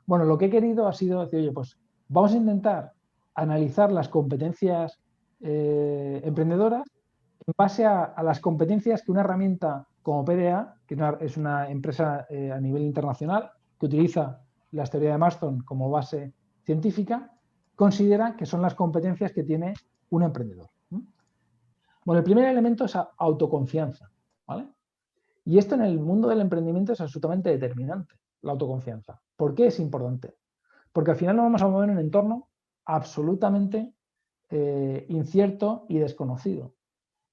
Bueno, lo que he querido ha sido decir, oye, pues vamos a intentar analizar las competencias emprendedoras en base a las competencias que una herramienta como PDA, que es una empresa a nivel internacional que utiliza las teorías de Marston como base científica, considera que son las competencias que tiene un emprendedor. Bueno, el primer elemento es autoconfianza, ¿vale? Y esto en el mundo del emprendimiento es absolutamente determinante, la autoconfianza. ¿Por qué es importante? Porque al final nos vamos a mover en un entorno absolutamente incierto y desconocido.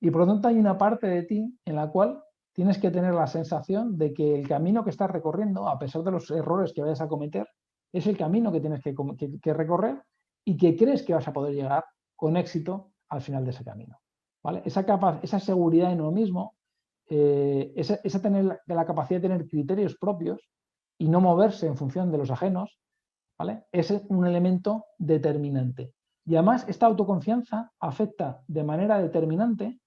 Y por lo tanto hay una parte de ti en la cual tienes que tener la sensación de que el camino que estás recorriendo, a pesar de los errores que vayas a cometer, es el camino que tienes que recorrer y que crees que vas a poder llegar con éxito al final de ese camino. ¿Vale? Esa seguridad en uno mismo, esa tener la capacidad de tener criterios propios y no moverse en función de los ajenos, ¿vale? Es un elemento determinante. Y además esta autoconfianza afecta de manera determinante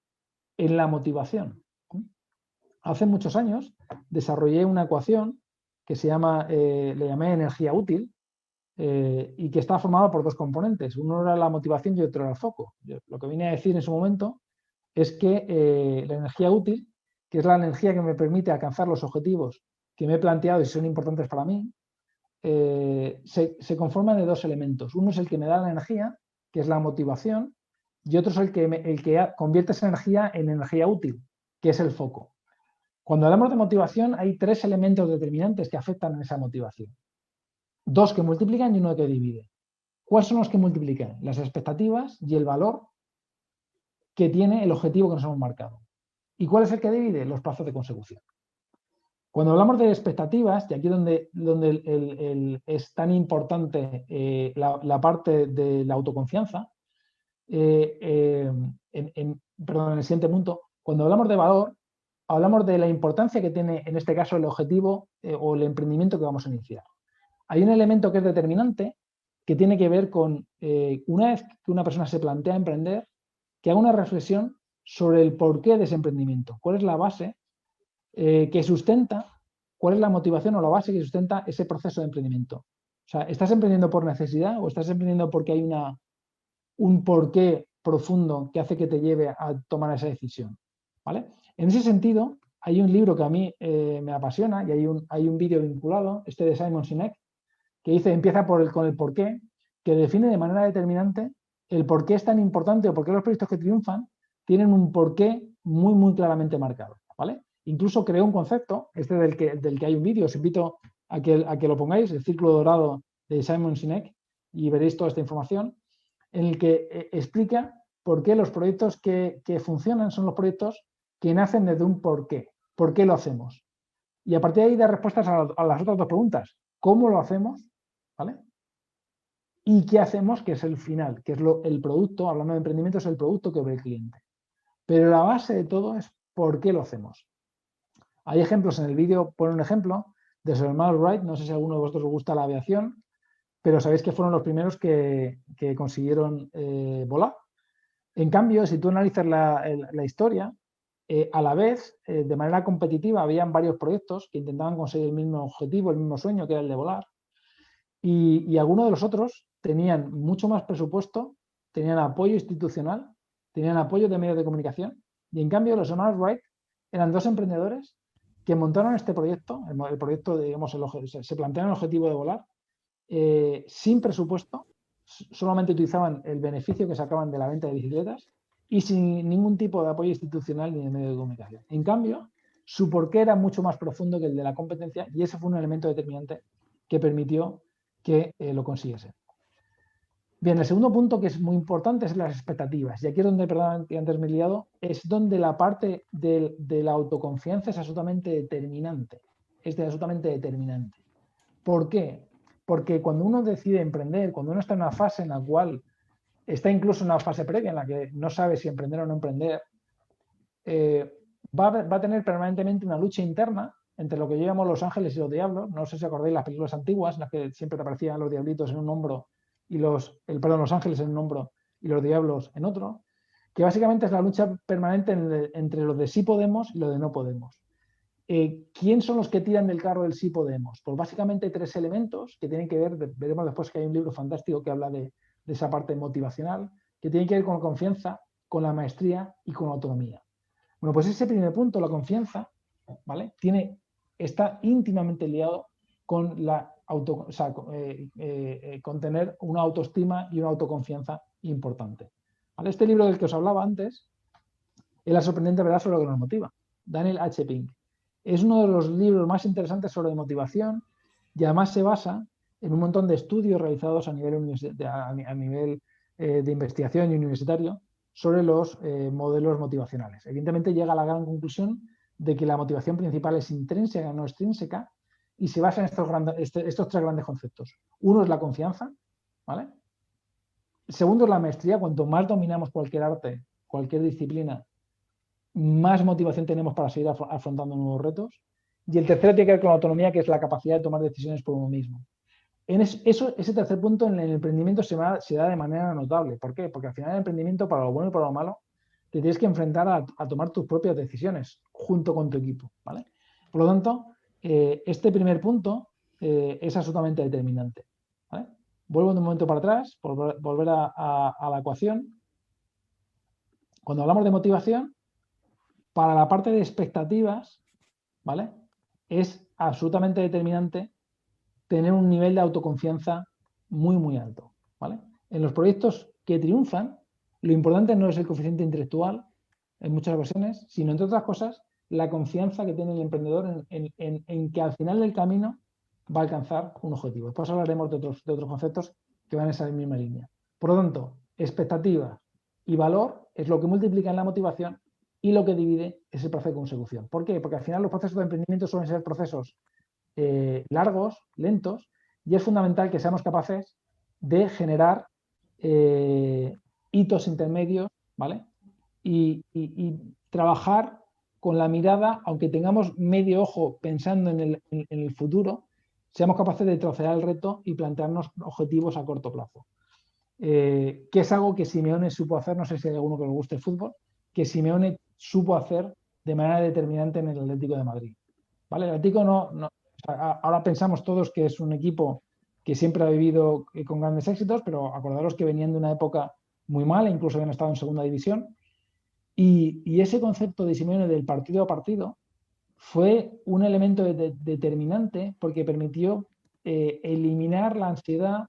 en la motivación. Hace muchos años desarrollé una ecuación que se llama, le llamé energía útil, y que está formada por dos componentes. Uno era la motivación y otro era el foco. Lo que vine a decir en su momento es que la energía útil, que es la energía que me permite alcanzar los objetivos que me he planteado y son importantes para mí, se conforma de dos elementos. Uno es el que me da la energía, que es la motivación, y otro es el que convierte esa energía en energía útil, que es el foco. Cuando hablamos de motivación, hay tres elementos determinantes que afectan a esa motivación. Dos que multiplican y uno que divide. ¿Cuáles son los que multiplican? Las expectativas y el valor que tiene el objetivo que nos hemos marcado. ¿Y cuál es el que divide? Los plazos de consecución. Cuando hablamos de expectativas, y aquí donde es tan importante la parte de la autoconfianza, perdón, en el siguiente punto, cuando hablamos de valor, hablamos de la importancia que tiene en este caso el objetivo o el emprendimiento que vamos a iniciar. Hay un elemento que es determinante que tiene que ver con una vez que una persona se plantea emprender, que haga una reflexión sobre el porqué de ese emprendimiento, cuál es la base que sustenta, cuál es la motivación o la base que sustenta ese proceso de emprendimiento. O sea, ¿estás emprendiendo por necesidad o estás emprendiendo porque hay un porqué profundo que hace que te lleve a tomar esa decisión? ¿Vale? En ese sentido, hay un libro que a mí me apasiona y hay un vídeo vinculado, este de Simon Sinek, que dice, empieza con el porqué, que define de manera determinante el por qué es tan importante o por qué los proyectos que triunfan tienen un porqué muy, muy claramente marcado. ¿Vale? Incluso creó un concepto, este del que hay un vídeo, os invito a que lo pongáis, el círculo dorado de Simon Sinek, y veréis toda esta información, en el que explica por qué los proyectos que funcionan son los proyectos que nacen desde un porqué. ¿Por qué lo hacemos? Y a partir de ahí da respuestas a las otras dos preguntas. ¿Cómo lo hacemos? ¿Vale? ¿Y qué hacemos? Que es el final, que es el producto, hablando de emprendimiento, es el producto que ve el cliente. Pero la base de todo es por qué lo hacemos. Hay ejemplos en el vídeo, pone un ejemplo de Sir Miles Wright, no sé si a alguno de vosotros os gusta la aviación, pero sabéis que fueron los primeros que consiguieron volar. En cambio, si tú analizas la historia, a la vez, de manera competitiva, habían varios proyectos que intentaban conseguir el mismo objetivo, el mismo sueño, que era el de volar. Y algunos de los otros tenían mucho más presupuesto, tenían apoyo institucional, tenían apoyo de medios de comunicación. Y en cambio, los hermanos Wright eran dos emprendedores que montaron este proyecto, el proyecto, digamos, se plantearon el objetivo de volar, sin presupuesto, solamente utilizaban el beneficio que sacaban de la venta de bicicletas y sin ningún tipo de apoyo institucional ni de medio de comunicación. En cambio, su porqué era mucho más profundo que el de la competencia y ese fue un elemento determinante que permitió que lo consiguiese. Bien, el segundo punto que es muy importante es las expectativas. Y aquí es donde, perdón, que antes me he liado, es donde la parte de la autoconfianza es absolutamente determinante. Es absolutamente determinante. ¿Por qué? Porque cuando uno decide emprender, cuando uno está en una fase en la cual está incluso en una fase previa en la que no sabe si emprender o no emprender, va a tener permanentemente una lucha interna entre lo que llamamos los ángeles y los diablos. No sé si acordáis las películas antiguas en las que siempre te aparecían los diablitos en un hombro y los ángeles en un hombro y los diablos en otro, que básicamente es la lucha permanente entre lo de sí podemos y lo de no podemos. ¿Quién son los que tiran del carro del sí podemos? Pues básicamente 3 elementos que tienen que ver, veremos después que hay un libro fantástico que habla de esa parte motivacional, que tiene que ver con la confianza, con la maestría y con la autonomía. Bueno, pues ese primer punto, la confianza, ¿vale? Está íntimamente liado con con tener una autoestima y una autoconfianza importante. ¿Vale? Este libro del que os hablaba antes es La sorprendente verdad sobre lo que nos motiva, Daniel H. Pink. Es uno de los libros más interesantes sobre motivación y además se basa en un montón de estudios realizados a nivel de investigación y universitario sobre los modelos motivacionales. Evidentemente llega a la gran conclusión de que la motivación principal es intrínseca, no extrínseca, y se basa en estos 3 grandes conceptos. Uno es la confianza, ¿vale? El segundo es la maestría. Cuanto más dominamos cualquier arte, cualquier disciplina, más motivación tenemos para seguir afrontando nuevos retos. Y el tercero tiene que ver con la autonomía, que es la capacidad de tomar decisiones por uno mismo. Ese tercer punto en el emprendimiento se da de manera notable. ¿Por qué? Porque al final el emprendimiento, para lo bueno y para lo malo, te tienes que enfrentar a tomar tus propias decisiones junto con tu equipo, ¿vale? Por lo tanto, este primer punto es absolutamente determinante, ¿vale? Vuelvo un momento para atrás, volver a la ecuación. Cuando hablamos de motivación, para la parte de expectativas, ¿vale? Es absolutamente determinante tener un nivel de autoconfianza muy, muy alto, ¿vale? En los proyectos que triunfan, lo importante no es el coeficiente intelectual, en muchas ocasiones, sino, entre otras cosas, la confianza que tiene el emprendedor en que al final del camino va a alcanzar un objetivo. Después hablaremos de otros conceptos que van en esa misma línea. Por lo tanto, expectativa y valor es lo que multiplica en la motivación y lo que divide es el proceso de consecución. ¿Por qué? Porque al final los procesos de emprendimiento suelen ser procesos largos, lentos, y es fundamental que seamos capaces de generar hitos intermedios, ¿vale? Y trabajar con la mirada, aunque tengamos medio ojo pensando en el futuro, seamos capaces de trocear el reto y plantearnos objetivos a corto plazo. Que es algo que Simeone supo hacer, no sé si hay alguno que le guste el fútbol, que Simeone supo hacer de manera determinante en el Atlético de Madrid. ¿Vale? El Atlético ahora pensamos todos que es un equipo que siempre ha vivido con grandes éxitos, pero acordaros que venían de una época muy mala, incluso habían estado en segunda división, y ese concepto de Simeone del partido a partido fue un elemento determinante porque permitió eliminar la ansiedad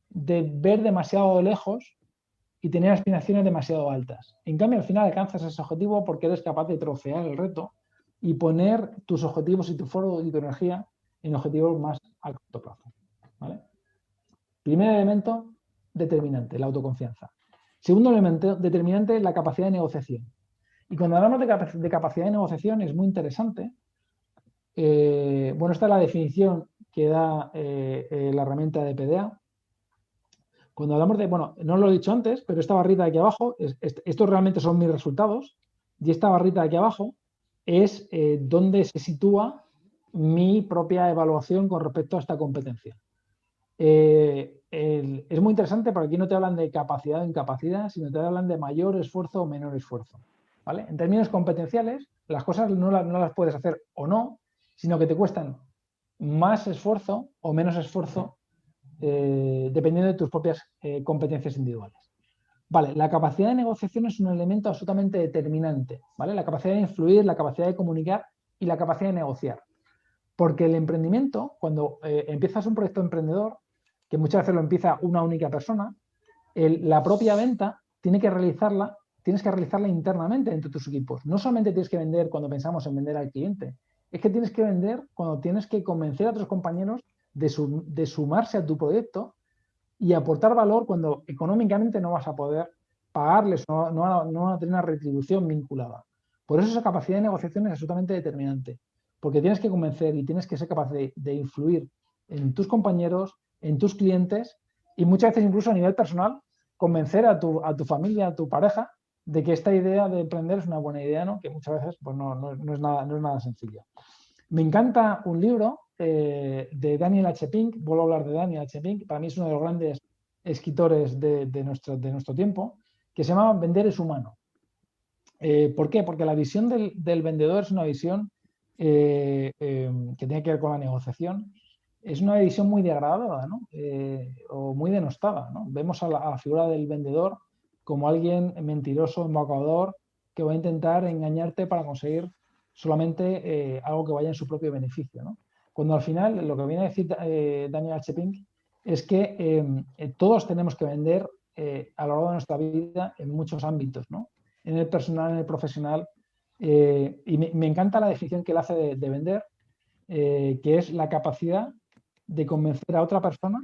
de ver demasiado lejos y tener aspiraciones demasiado altas. En cambio, al final alcanzas ese objetivo porque eres capaz de trocear el reto y poner tus objetivos y tu foro y tu energía en objetivos más a corto plazo. ¿Vale? Primer elemento determinante, la autoconfianza. Segundo elemento determinante, la capacidad de negociación. Y cuando hablamos de capacidad de negociación es muy interesante. Bueno, esta es la definición que da la herramienta de PDA. Cuando hablamos de, bueno, no lo he dicho antes, pero esta barrita de aquí abajo, estos realmente son mis resultados, y esta barrita de aquí abajo es donde se sitúa mi propia evaluación con respecto a esta competencia. Es muy interesante porque aquí no te hablan de capacidad o incapacidad, sino te hablan de mayor esfuerzo o menor esfuerzo. ¿Vale? En términos competenciales, las cosas no las puedes hacer o no, sino que te cuestan más esfuerzo o menos esfuerzo dependiendo de tus propias competencias individuales. Vale, la capacidad de negociación es un elemento absolutamente determinante, ¿vale? La capacidad de influir, la capacidad de comunicar y la capacidad de negociar. Porque el emprendimiento, cuando empiezas un proyecto emprendedor, que muchas veces lo empieza una única persona, la propia venta tienes que realizarla internamente entre tus equipos. No solamente tienes que vender cuando pensamos en vender al cliente, es que tienes que vender cuando tienes que convencer a otros compañeros de sumarse a tu proyecto y aportar valor cuando económicamente no vas a poder pagarles, no van a tener una retribución vinculada. Por eso esa capacidad de negociación es absolutamente determinante, porque tienes que convencer y tienes que ser capaz de influir en tus compañeros, en tus clientes y muchas veces incluso a nivel personal, convencer a tu familia, a tu pareja, de que esta idea de emprender es una buena idea, ¿no? Que muchas veces pues no es nada sencillo. Me encanta un libro de Daniel H. Pink, vuelvo a hablar de Daniel H. Pink, para mí es uno de los grandes escritores de nuestro tiempo, que se llama Vender es humano. ¿Por qué? Porque la visión del vendedor es una visión que tiene que ver con la negociación, es una visión muy degradada, ¿no? O muy denostada, ¿no? Vemos a la figura del vendedor como alguien mentiroso, embaucador, que va a intentar engañarte para conseguir solamente algo que vaya en su propio beneficio, ¿no? Cuando al final lo que viene a decir Daniel H. Pink es que todos tenemos que vender a lo largo de nuestra vida en muchos ámbitos, ¿no? En el personal, en el profesional. Y me encanta la definición que él hace de vender, que es la capacidad de convencer a otra persona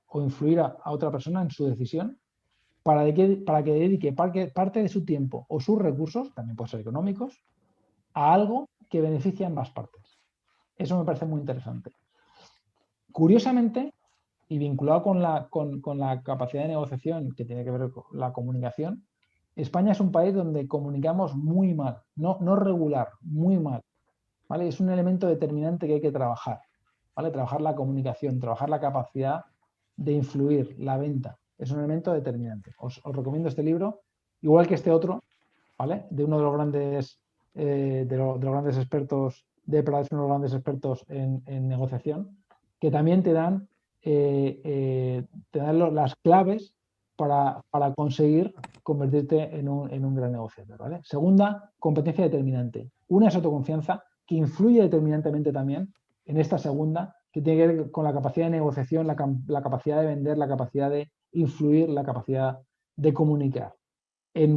o influir a otra persona en su decisión para que dedique parte de su tiempo o sus recursos, también pueden ser económicos, a algo que beneficie a ambas partes. Eso me parece muy interesante. Curiosamente, y vinculado con la capacidad de negociación que tiene que ver con la comunicación, España es un país donde comunicamos muy mal, no regular, muy mal. ¿Vale? Es un elemento determinante que hay que trabajar. ¿Vale? Trabajar la comunicación, trabajar la capacidad de influir, la venta. Es un elemento determinante. Os recomiendo este libro, igual que este otro, ¿vale? De uno de los grandes, de los grandes expertos de Prada, uno de los grandes expertos en negociación, que también te dan las claves para conseguir convertirte en un gran negociador. ¿Vale? Segunda, competencia determinante. Una es autoconfianza, que influye determinantemente también en esta segunda, que tiene que ver con la capacidad de negociación, la capacidad de vender, la capacidad de influir, la capacidad de comunicar.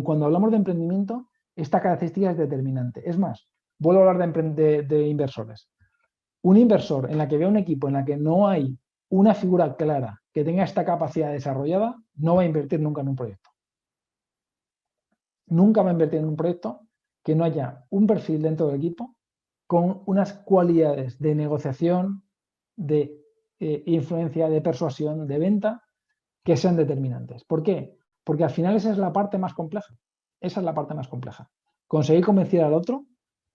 Cuando hablamos de emprendimiento, esta característica es determinante. Es más, vuelvo a hablar de inversores. Un inversor en la que vea un equipo en la que no hay una figura clara que tenga esta capacidad desarrollada, no va a invertir nunca en un proyecto. Nunca va a invertir en un proyecto que no haya un perfil dentro del equipo con unas cualidades de negociación, de influencia, de persuasión, de venta, que sean determinantes. ¿Por qué? Porque al final esa es la parte más compleja. Esa es la parte más compleja. Conseguir convencer al otro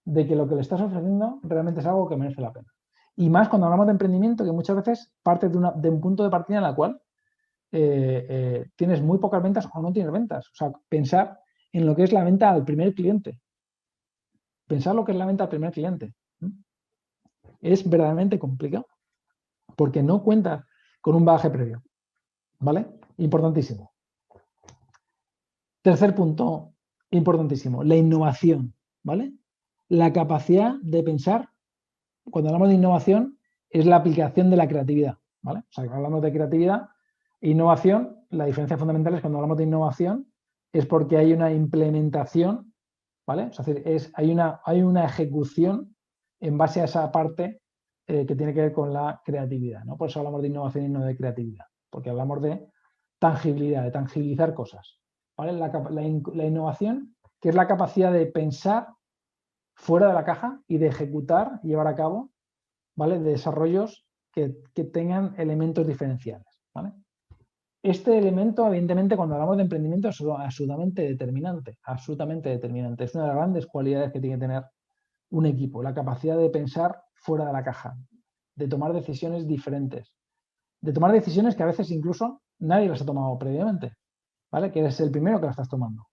de que lo que le estás ofreciendo realmente es algo que merece la pena. Y más cuando hablamos de emprendimiento, que muchas veces parte de un punto de partida en la cual tienes muy pocas ventas o no tienes ventas. O sea, pensar en lo que es la venta al primer cliente. Pensar lo que es la venta al primer cliente. Es verdaderamente complicado porque no cuenta con un bagaje previo. ¿Vale? Importantísimo. Tercer punto, importantísimo, la innovación, ¿vale? La capacidad de pensar, cuando hablamos de innovación, es la aplicación de la creatividad, ¿vale? O sea, cuando hablamos de creatividad e innovación, la diferencia fundamental es cuando hablamos de innovación es porque hay una implementación, ¿vale? Es decir, hay una ejecución en base a esa parte que tiene que ver con la creatividad, ¿no? Por eso hablamos de innovación y no de creatividad, porque hablamos de tangibilidad, de tangibilizar cosas. ¿Vale? La innovación, que es la capacidad de pensar fuera de la caja y de ejecutar y llevar a cabo, ¿vale? Desarrollos que tengan elementos diferenciales. ¿Vale? Este elemento, evidentemente, cuando hablamos de emprendimiento, es absolutamente determinante. Absolutamente determinante. Es una de las grandes cualidades que tiene que tener un equipo, la capacidad de pensar fuera de la caja, de tomar decisiones diferentes, de tomar decisiones que a veces incluso nadie las ha tomado previamente. ¿Vale? Que eres el primero que la estás tomando.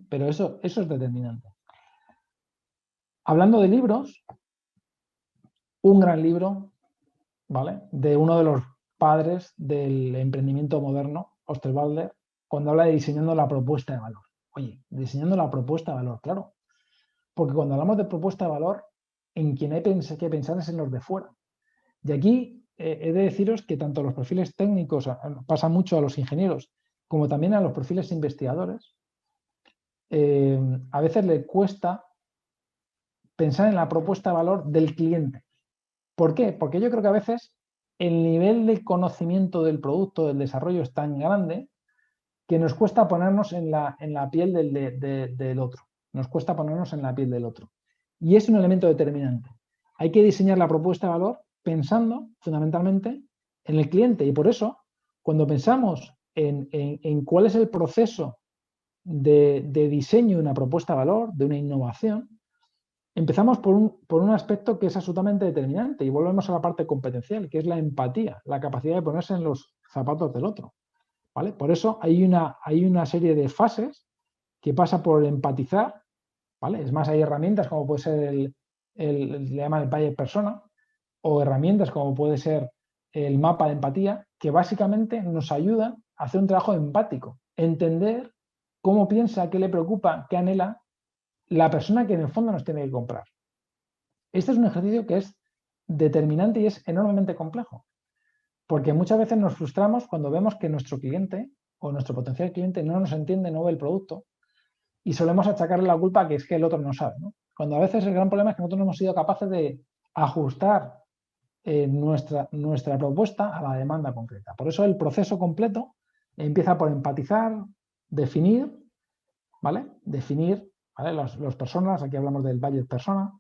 Pero eso es determinante. Hablando de libros, un gran libro, ¿vale? De uno de los padres del emprendimiento moderno, Osterwalder, cuando habla de diseñando la propuesta de valor. Oye, diseñando la propuesta de valor, claro. Porque cuando hablamos de propuesta de valor, en quien hay que pensar es en los de fuera. Y aquí he de deciros que tanto los perfiles técnicos, pasa mucho a los ingenieros, como también a los perfiles investigadores, a veces le cuesta pensar en la propuesta de valor del cliente. ¿Por qué? Porque yo creo que a veces el nivel de conocimiento del producto, del desarrollo es tan grande que nos cuesta ponernos en la piel del otro. Nos cuesta ponernos en la piel del otro. Y es un elemento determinante. Hay que diseñar la propuesta de valor pensando fundamentalmente en el cliente. Y por eso, cuando pensamos en cuál es el proceso de diseño de una propuesta de valor, de una innovación, empezamos por un aspecto que es absolutamente determinante y volvemos a la parte competencial, que es la empatía, la capacidad de ponerse en los zapatos del otro. ¿Vale? Por eso hay una serie de fases que pasa por empatizar, ¿vale? Es más, hay herramientas como puede ser le llaman el Buyer Persona, o herramientas como puede ser el mapa de empatía, que básicamente nos ayudan a hacer un trabajo empático, entender cómo piensa, qué le preocupa, qué anhela la persona que en el fondo nos tiene que comprar. Este es un ejercicio que es determinante y es enormemente complejo, porque muchas veces nos frustramos cuando vemos que nuestro cliente o nuestro potencial cliente no nos entiende, no ve el producto, y solemos achacarle la culpa que es que el otro no sabe, ¿no? Cuando a veces el gran problema es que nosotros no hemos sido capaces de ajustar nuestra propuesta a la demanda concreta. Por eso el proceso completo empieza por empatizar, definir, ¿vale? Definir, ¿vale? Los personas, aquí hablamos del budget persona,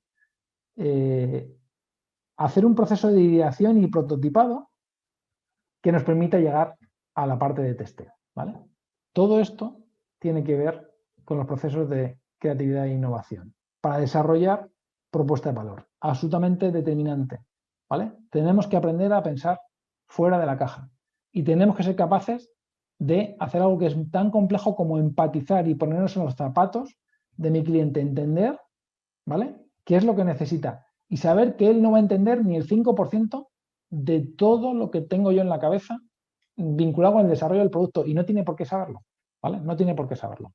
hacer un proceso de ideación y prototipado que nos permita llegar a la parte de testeo, ¿vale? Todo esto tiene que ver con los procesos de creatividad e innovación para desarrollar propuesta de valor, absolutamente determinante, ¿vale? Tenemos que aprender a pensar fuera de la caja y tenemos que ser capaces de hacer algo que es tan complejo como empatizar y ponernos en los zapatos de mi cliente, entender, ¿vale?, qué es lo que necesita y saber que él no va a entender ni el 5% de todo lo que tengo yo en la cabeza vinculado con el desarrollo del producto y no tiene por qué saberlo, ¿vale? No tiene por qué saberlo.